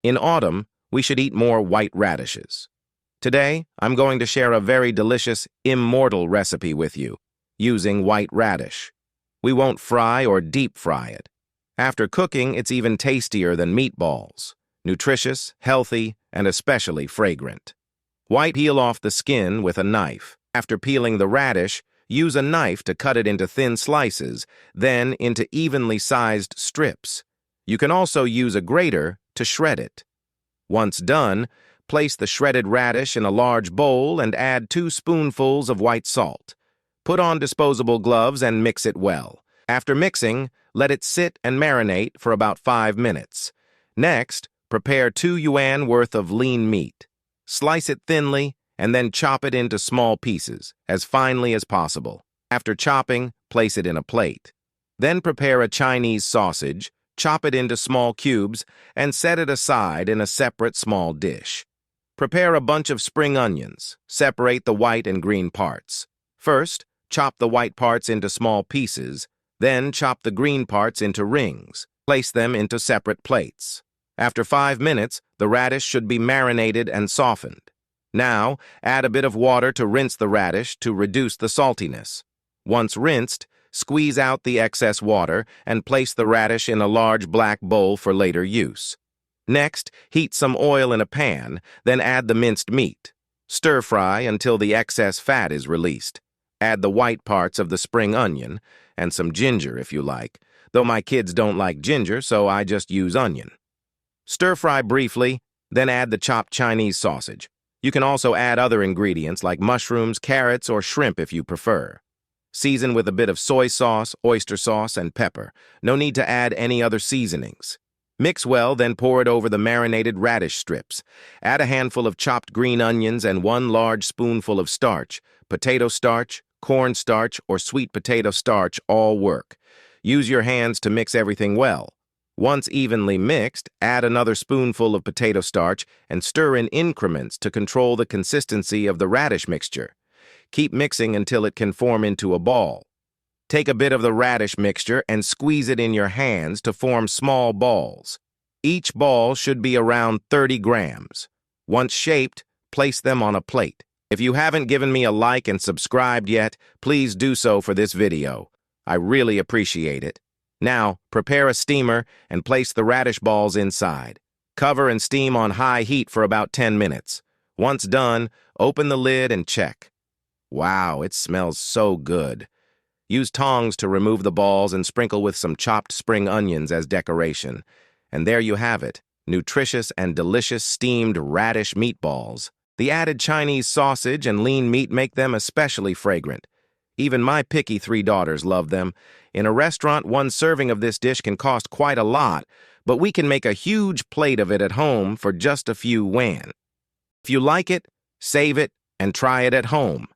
In autumn, we should eat more white radishes. Today, I'm going to share a very delicious, immortal recipe with you, using white radish. We won't fry or deep fry it. After cooking, it's even tastier than meatballs. Nutritious, healthy, and especially fragrant. Peel off the skin with a knife. After peeling the radish, use a knife to cut it into thin slices, then into evenly sized strips. You can also use a grater to shred it. Once done, place the shredded radish in a large bowl and add 2 spoonfuls of white salt. Put on disposable gloves and mix it well. After mixing, let it sit and marinate for about 5 minutes. Next, prepare 2 yuan worth of lean meat. Slice it thinly and then chop it into small pieces, as finely as possible. After chopping, place it in a plate. Then prepare a Chinese sausage, chop it into small cubes, and set it aside in a separate small dish. Prepare a bunch of spring onions. Separate the white and green parts. First, chop the white parts into small pieces, then chop the green parts into rings. Place them into separate plates. After 5 minutes, the radish should be marinated and softened. Now, add a bit of water to rinse the radish to reduce the saltiness. Once rinsed, squeeze out the excess water and place the radish in a large black bowl for later use. Next, heat some oil in a pan, then add the minced meat. Stir-fry until the excess fat is released. Add the white parts of the spring onion, and some ginger if you like, though my kids don't like ginger, so I just use onion. Stir-fry briefly, then add the chopped Chinese sausage. You can also add other ingredients like mushrooms, carrots, or shrimp if you prefer. Season with a bit of soy sauce, oyster sauce, and pepper. No need to add any other seasonings. Mix well, then pour it over the marinated radish strips. Add a handful of chopped green onions and 1 large spoonful of starch. Potato starch, corn starch, or sweet potato starch all work. Use your hands to mix everything well. Once evenly mixed, add another spoonful of potato starch and stir in increments to control the consistency of the radish mixture. Keep mixing until it can form into a ball. Take a bit of the radish mixture and squeeze it in your hands to form small balls. Each ball should be around 30 grams. Once shaped, place them on a plate. If you haven't given me a like and subscribed yet, please do so for this video. I really appreciate it. Now, prepare a steamer and place the radish balls inside. Cover and steam on high heat for about 10 minutes. Once done, open the lid and check. Wow, it smells so good. Use tongs to remove the balls and sprinkle with some chopped spring onions as decoration. And there you have it, nutritious and delicious steamed radish meatballs. The added Chinese sausage and lean meat make them especially fragrant. Even my picky 3 daughters love them. In a restaurant, 1 serving of this dish can cost quite a lot, but we can make a huge plate of it at home for just a few yuan. If you like it, save it and try it at home.